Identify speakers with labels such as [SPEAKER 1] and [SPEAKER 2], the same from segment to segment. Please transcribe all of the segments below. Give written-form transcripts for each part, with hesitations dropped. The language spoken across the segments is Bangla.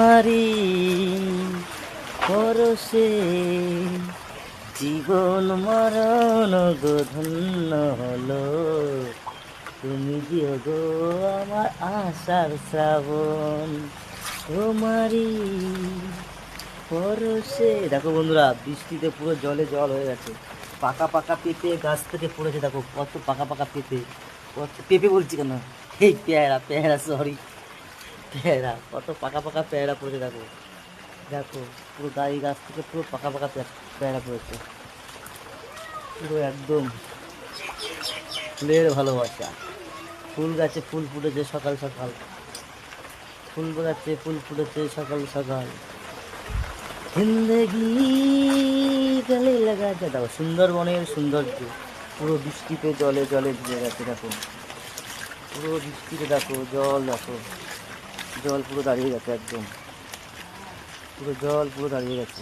[SPEAKER 1] তোমারই পরশে জীবন মরণ গো ধন্য হলো, তুমি দিও গো আমার আশার শ্রাবণ, তোমারই পরশে। দেখো বন্ধুরা, বৃষ্টিতে পুরো জলে জল হয়ে গেছে। পাকা পাকা পেঁপে গাছ থেকে পড়েছে, দেখো কত পাকা পাকা পেঁপে। কত পেঁপে বলছি কেন, এই পেয়ারা পেয়ারা সরি, পেয়ারা, কত পাকা পাকা পেয়ারা পড়েছে দেখো। দেখো পুরো গাড়ি গাছ থেকে পুরো পাকা পাকা পেয়ারা পড়েছে, পুরো একদম ফুলের ভালোবাসা। ফুল গাছে ফুল ফুটেছে সকাল সকাল, ফুল গাছে ফুল ফুটেছে সকাল সকাল, জিন্দেগি গলে লাগা যায়। দেখো সুন্দরবনের সৌন্দর্য পুরো বৃষ্টিতে জলে জলে ভিজে গেছে। দেখো পুরো বৃষ্টিতে দেখো জল, দেখো জল পুরো দাঁড়িয়ে গেছে, একদম পুরো জল পুরো দাঁড়িয়ে গেছে।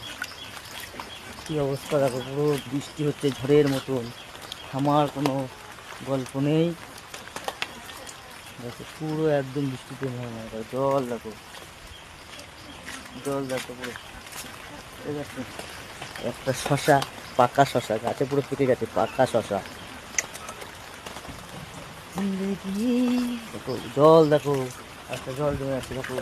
[SPEAKER 1] কী অবস্থা দেখো, পুরো বৃষ্টি হচ্ছে ঝড়ের মতন, থামার কোনো গল্প নেই। দেখো পুরো একদম বৃষ্টিতে জল, দেখো জল, দেখো পুরো। ঠিক আছে, একটা শশা, পাকা শশা গাছে পুরো পেকে গেছে, পাকা শশা। দেখো জল, দেখো একটা জল জমে আছে দেখো।